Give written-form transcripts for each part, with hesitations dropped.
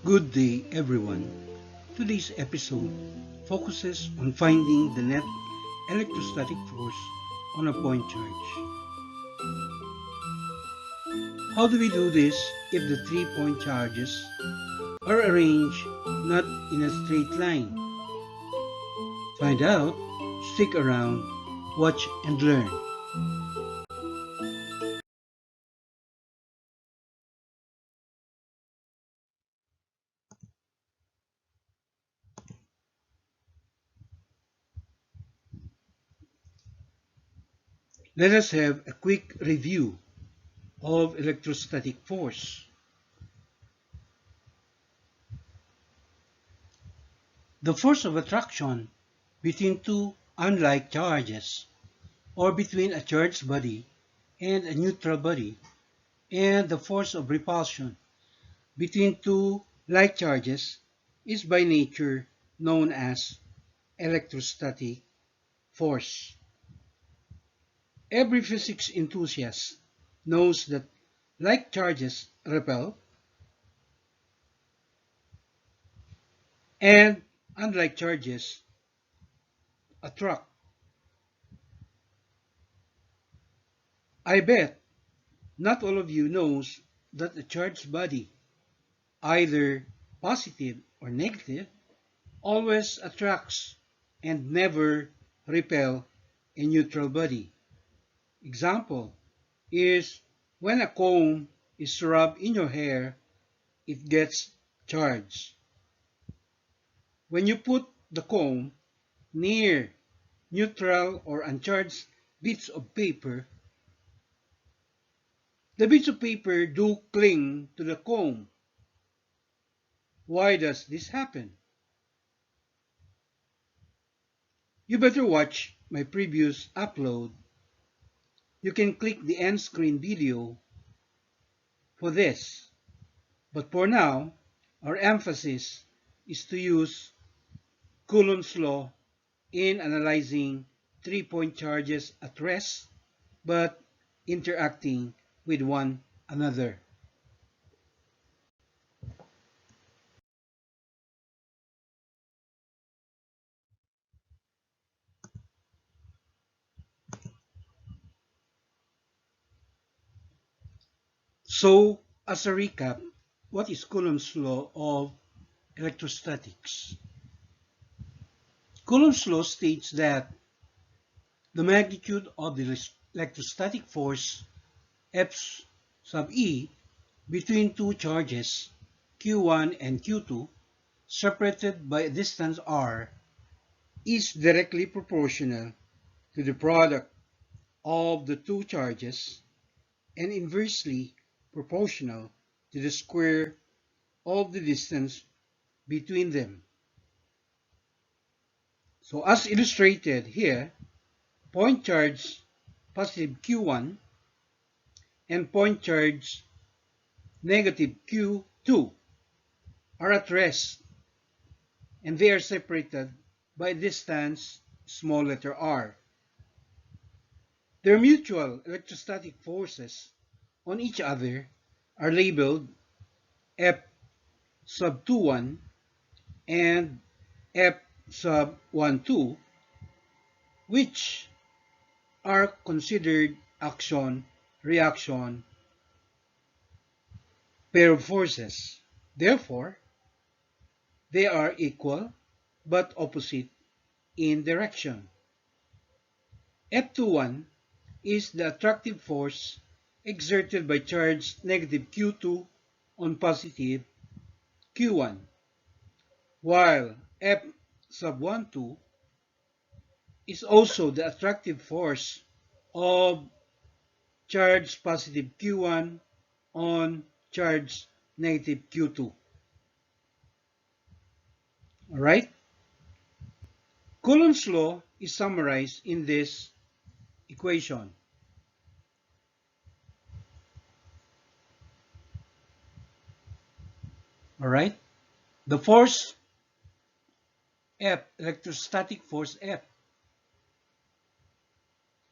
Good day, everyone. Today's episode focuses on finding the net electrostatic force on a point charge. How do we do this if the 3 point charges are arranged not in a straight line? Find out, stick around, watch and learn. Let us have a quick review of electrostatic force. The force of attraction between two unlike charges, or between a charged body and a neutral body, and the force of repulsion between two like charges is by nature known as electrostatic force. Every physics enthusiast knows that like charges repel and unlike charges attract. I bet not all of you knows that a charged body, either positive or negative, always attracts and never repel a neutral body. Example is when a comb is rubbed in your hair, it gets charged. When you put the comb near neutral or uncharged bits of paper, the bits of paper do cling to the comb. Why does this happen? You better watch my previous upload. You can click the end screen video for this. But for now, our emphasis is to use Coulomb's law in analyzing 3 point charges at rest but interacting with one another. So, as a recap, what is Coulomb's law of electrostatics? Coulomb's law states that the magnitude of the electrostatic force F sub E between two charges Q1 and Q2 separated by a distance r is directly proportional to the product of the two charges and inversely proportional to the square of the distance between them. So as illustrated here, point charge positive Q1 and point charge negative Q2 are at rest and they are separated by distance small letter r. Their mutual electrostatic forces on each other are labeled F sub 21 and F sub 12, which are considered action-reaction pair of forces. Therefore, they are equal but opposite in direction. F21 is the attractive force exerted by charge negative Q2 on positive Q1, while F sub 12 is also the attractive force of charge positive Q1 on charge negative Q2. Alright? Coulomb's law is summarized in this equation. Alright? The force F, electrostatic force F,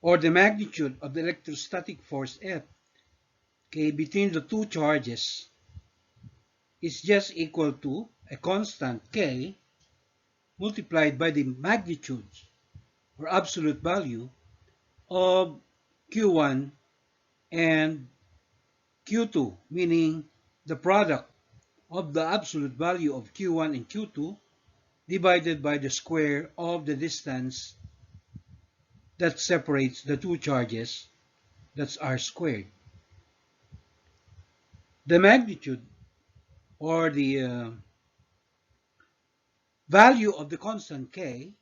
or the magnitude of the electrostatic force F, okay, between the two charges is just equal to a constant k multiplied by the magnitude or absolute value of Q1 and Q2, meaning the product of the absolute value of Q1 and Q2 divided by the square of the distance that separates the two charges, that's r squared. The magnitude or the value of the constant k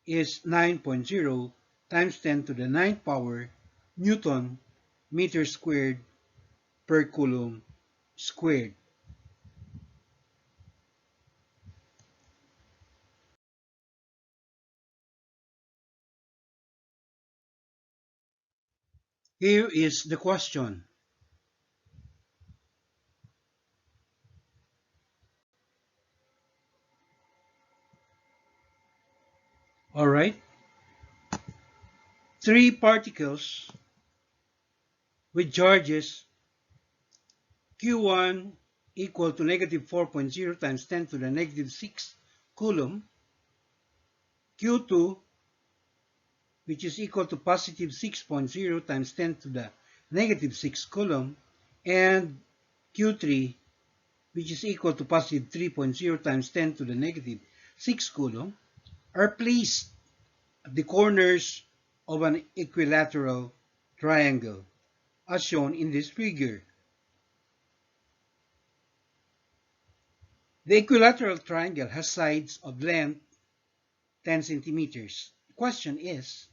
is 9.0 times 10 to the ninth power Newton meter squared per coulomb squared. Here is the question. All right. Three particles with charges Q1 equal to negative 4.0 times 10 to the negative 6 coulomb, Q2 which is equal to positive 6.0 times 10 to the negative 6 coulomb, and Q3 which is equal to positive 3.0 times 10 to the negative 6 coulomb, are placed at the corners of an equilateral triangle, as shown in this figure. The equilateral triangle has sides of length 10 centimeters. The question is,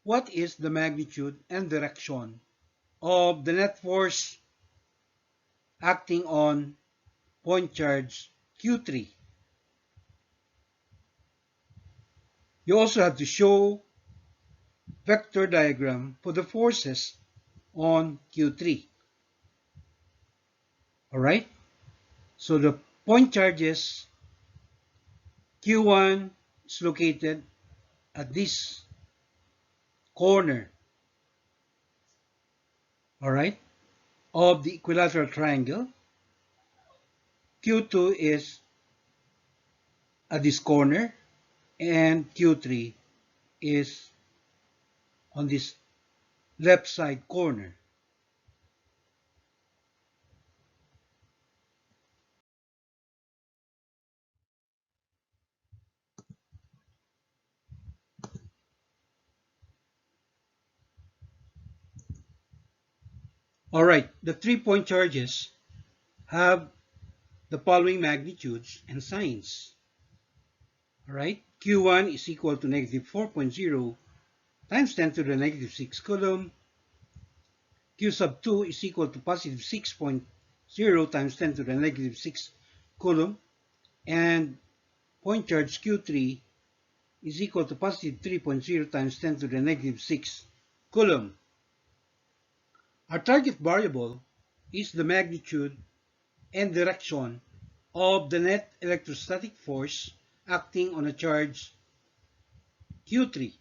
what is the magnitude and direction of the net force acting on point charge Q3? You also have to show vector diagram for the forces on Q3. Alright? So the point charges Q1 is located at this corner, alright, of the equilateral triangle. Q2 is at this corner, and Q3 is on this left side corner. Alright, the 3-point charges have the following magnitudes and signs. Alright, Q1 is equal to negative 4.0 times 10 to the negative 6 coulomb. Q sub 2 is equal to positive 6.0 times 10 to the negative 6 coulomb. And point charge Q3 is equal to positive 3.0 times 10 to the negative 6 coulomb. Our target variable is the magnitude and direction of the net electrostatic force acting on a charge Q3.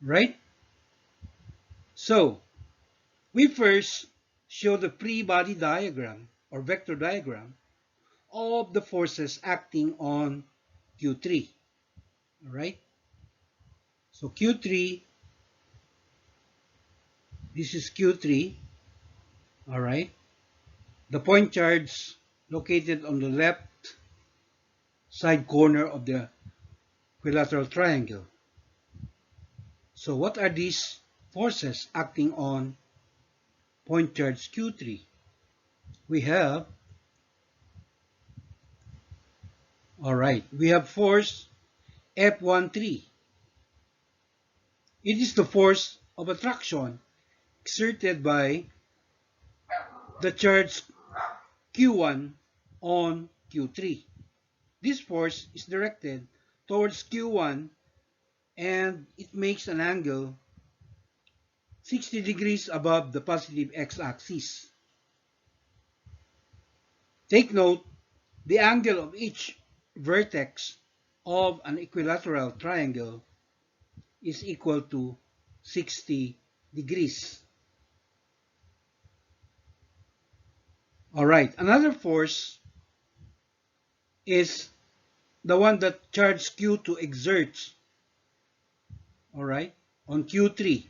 Right? So, we first show the free body diagram or vector diagram of the forces acting on Q3. Alright? So Q3, this is Q3. Alright? The point charge located on the left side corner of the equilateral triangle. So what are these forces acting on point charge Q3? We have, we have force F13. It is the force of attraction exerted by the charge Q1 on Q3. This force is directed towards Q1 and it makes an angle 60 degrees above the positive x-axis. Take note, the angle of each vertex of an equilateral triangle is equal to 60 degrees. All right, another force is the one that charge Q2 exerts, all right, on Q3.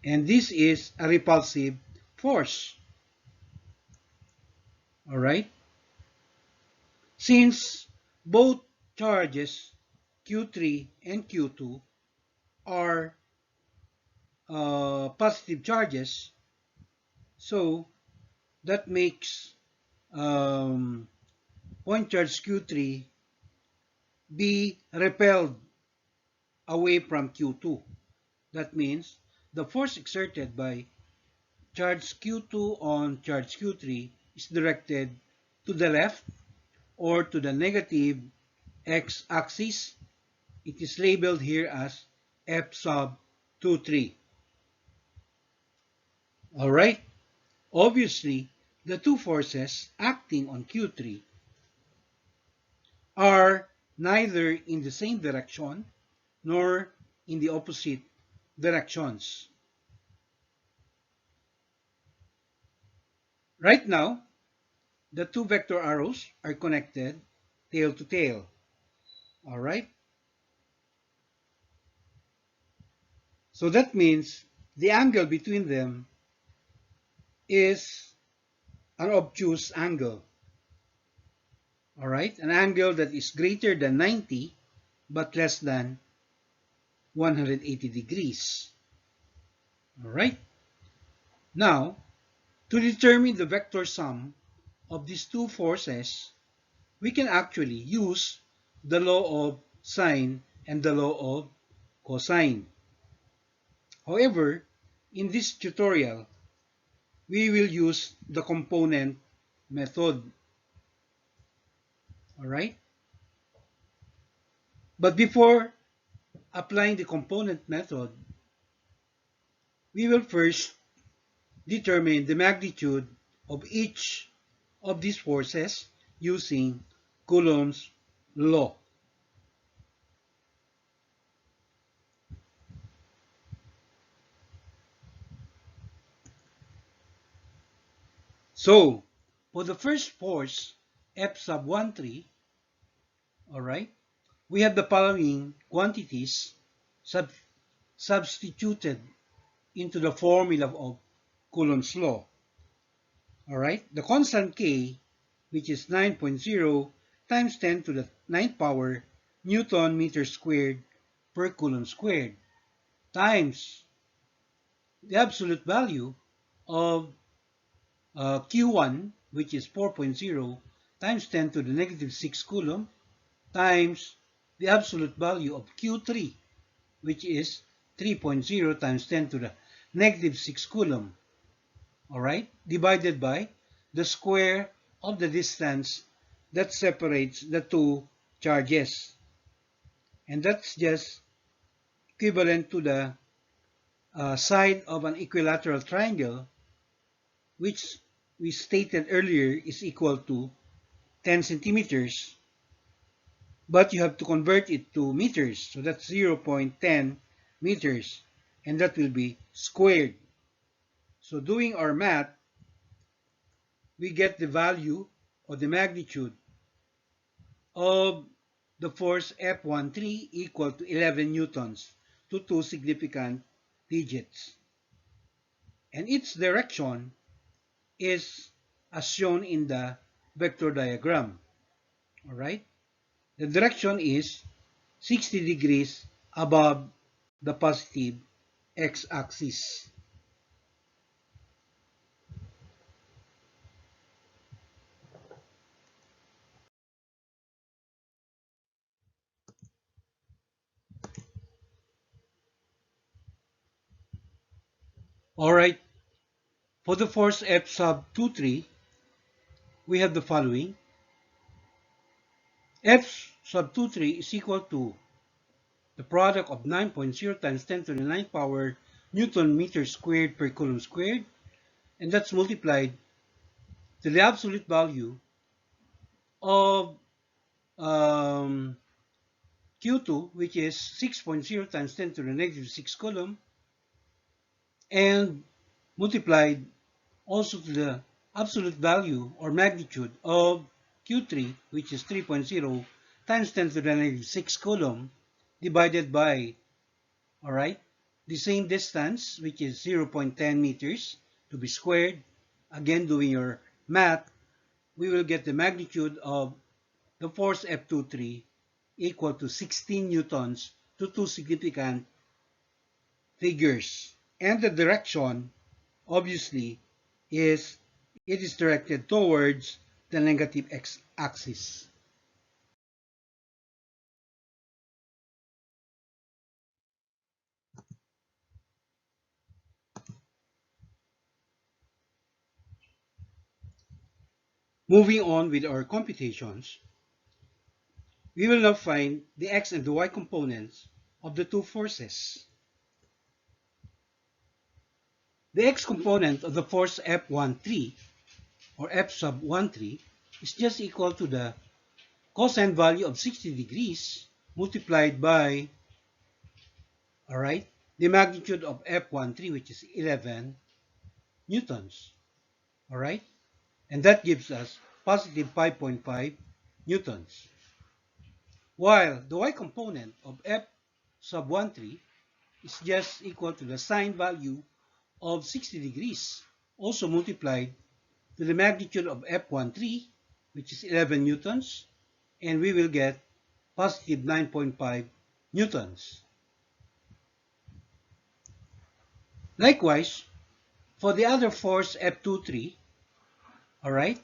And this is a repulsive force, all right? Since both charges, Q3 and Q2, are positive charges, so that makes point charge Q3 be repelled away from Q2. That means the force exerted by charge Q2 on charge Q3 is directed to the left or to the negative x-axis. It is labeled here as F sub 23. Alright, obviously the two forces acting on Q3 are neither in the same direction nor in the opposite directions. Right now, the two vector arrows are connected tail to tail. All right? So that means the angle between them is an obtuse angle. All right? An angle that is greater than 90 but less than 180 degrees. All right? Now, to determine the vector sum of these two forces, we can actually use the law of sine and the law of cosine. However, in this tutorial, we will use the component method. Alright? But before applying the component method, we will first determine the magnitude of each of these forces using Coulomb's law. So, for the first force, F sub 13, alright, we have the following quantities substituted into the formula of Coulomb's law. Alright, the constant K, which is 9.0 times 10 to the 9th power Newton meter squared per Coulomb squared, times the absolute value of Q1, which is 4.0 times 10 to the negative 6 Coulomb, times the absolute value of Q3, which is 3.0 times 10 to the negative 6 Coulomb, all right, divided by the square of the distance that separates the two charges. And that's just equivalent to the side of an equilateral triangle, which we stated earlier is equal to 10 centimeters. But you have to convert it to meters. So that's 0.10 meters. And that will be squared. So doing our math, we get the value or the magnitude of the force F13 equal to 11 newtons to two significant digits. And its direction is as shown in the vector diagram. All right? The direction is 60 degrees above the positive x-axis. All right, for the force F sub 23, we have the following. F sub 23 is equal to the product of 9.0 times 10 to the 9th power Newton meter squared per Coulomb squared, and that's multiplied to the absolute value of Q2, which is 6.0 times 10 to the negative 6 Coulomb, and multiplied also to the absolute value or magnitude of Q3, which is 3.0 times 10 to the negative 6 coulomb, divided by, all right, the same distance, which is 0.10 meters to be squared. Again, doing your math, we will get the magnitude of the force F23 equal to 16 newtons to two significant figures. And the direction, obviously, is it is directed towards the negative x-axis. Moving on with our computations, we will now find the x and the y components of the two forces. The x component of the force F13 or F sub 13 is just equal to the cosine value of 60 degrees multiplied by, all right, the magnitude of F13, which is 11 newtons, all right, and that gives us positive 5.5 newtons. While the y component of F sub 13 is just equal to the sine value of 60 degrees, also multiplied to the magnitude of F13, which is 11 newtons, and we will get positive 9.5 newtons. Likewise, for the other force F23, all right,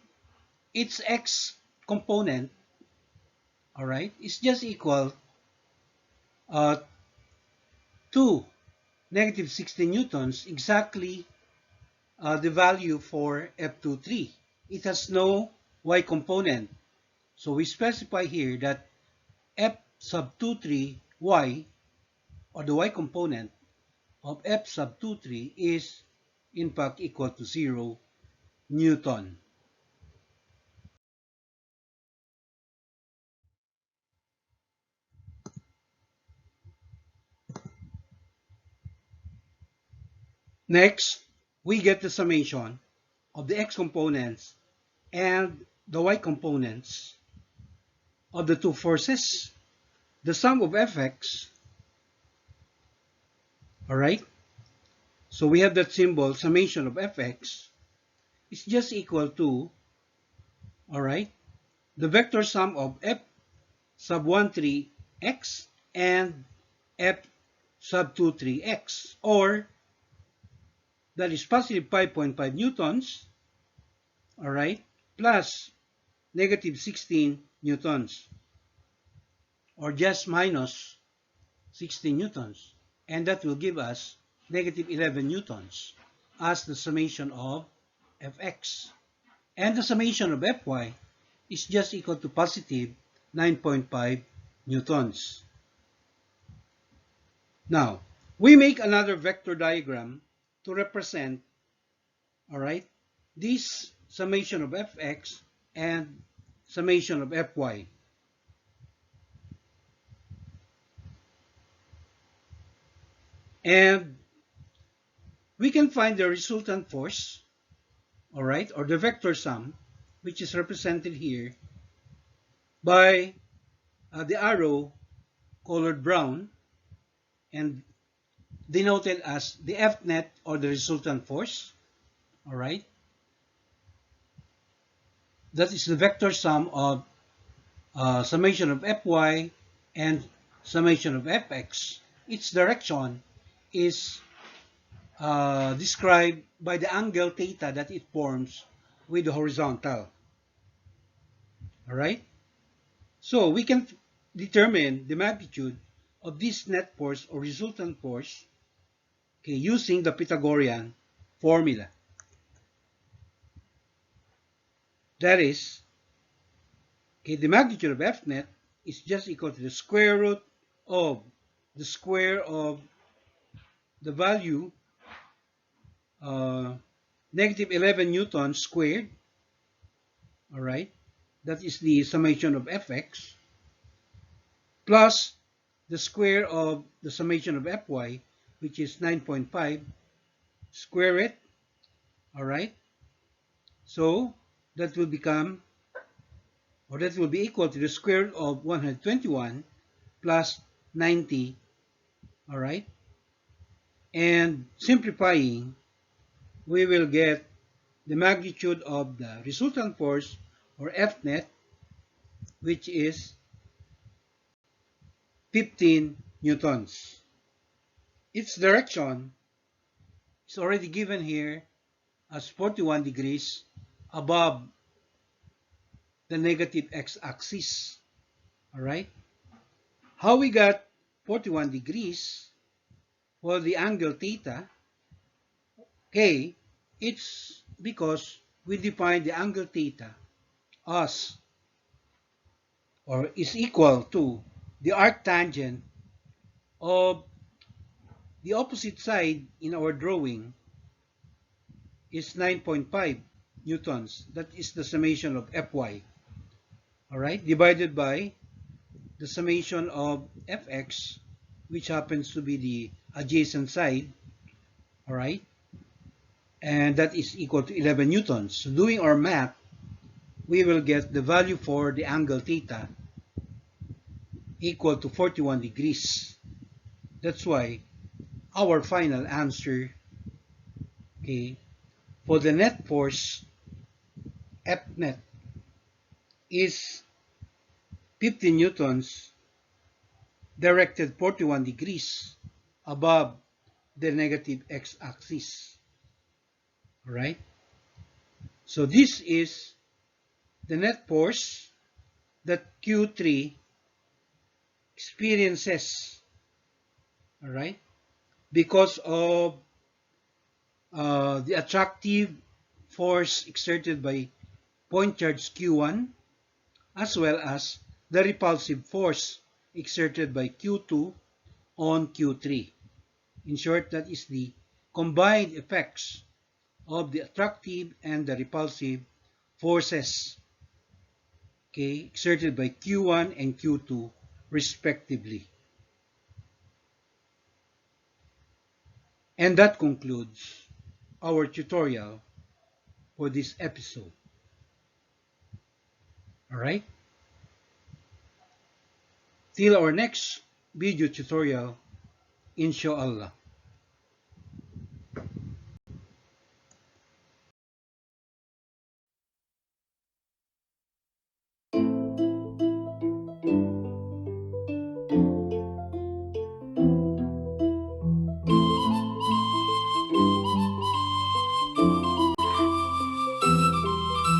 its x component, all right, is just equal uh, to negative 60 newtons, exactly the value for F23. It has no y component. So we specify here that F sub 23 y, or the y component of F sub 23, is in fact equal to 0 Newton. Next, we get the summation of the x components and the y components of the two forces. The sum of fx, all right? So we have that symbol, summation of fx, is just equal to, all right, the vector sum of f sub 13x and f sub 23x, or that is positive 5.5 newtons, all right, plus negative 16 newtons, or just minus 16 newtons. And that will give us negative 11 newtons as the summation of fx. And the summation of fy is just equal to positive 9.5 newtons. Now, we make another vector diagram to represent, all right, this summation of fx and summation of fy. And we can find the resultant force, all right, or the vector sum, which is represented here by the arrow colored brown and denoted as the F net, or the resultant force, all right. That is the vector sum of summation of Fy and summation of Fx. Its direction is described by the angle theta that it forms with the horizontal. All right. So we can determine the magnitude of this net force or resultant force, okay, using the Pythagorean formula. That is, okay, the magnitude of F net is just equal to the square root of the square of the value uh, negative 11 newtons squared, all right, that is the summation of fx, plus the square of the summation of fy, which is 9.5, square it, all right, So that will become, or that will be equal to the square root of 121 plus 90, all right? And simplifying, we will get the magnitude of the resultant force, or F net, which is 15 newtons. Its direction is already given here as 41 degrees above the negative x-axis. All right? How we got 41 degrees? Well, the angle theta, K, it's because we define the angle theta as, or is equal to, the arctangent of the opposite side in our drawing is 9.5 newtons. That is the summation of Fy. All right, divided by the summation of Fx, which happens to be the adjacent side. All right, and that is equal to 11 newtons. So doing our math, we will get the value for the angle theta equal to 41 degrees. That's why our final answer, okay, for the net force F net is 15 newtons directed 41 degrees above the negative x-axis. All right? So this is the net force that Q3 experiences, all right, because of the attractive force exerted by point charge Q1, as well as the repulsive force exerted by Q2 on Q3. In short, that is the combined effects of the attractive and the repulsive forces, okay, exerted by Q1 and Q2 respectively. And that concludes our tutorial for this episode. All right? Till our next video tutorial, inshallah.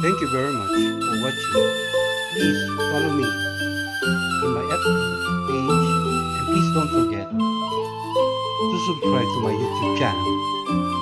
Thank you very much for watching. Please follow me in my FB page, and please don't forget to subscribe to my YouTube channel.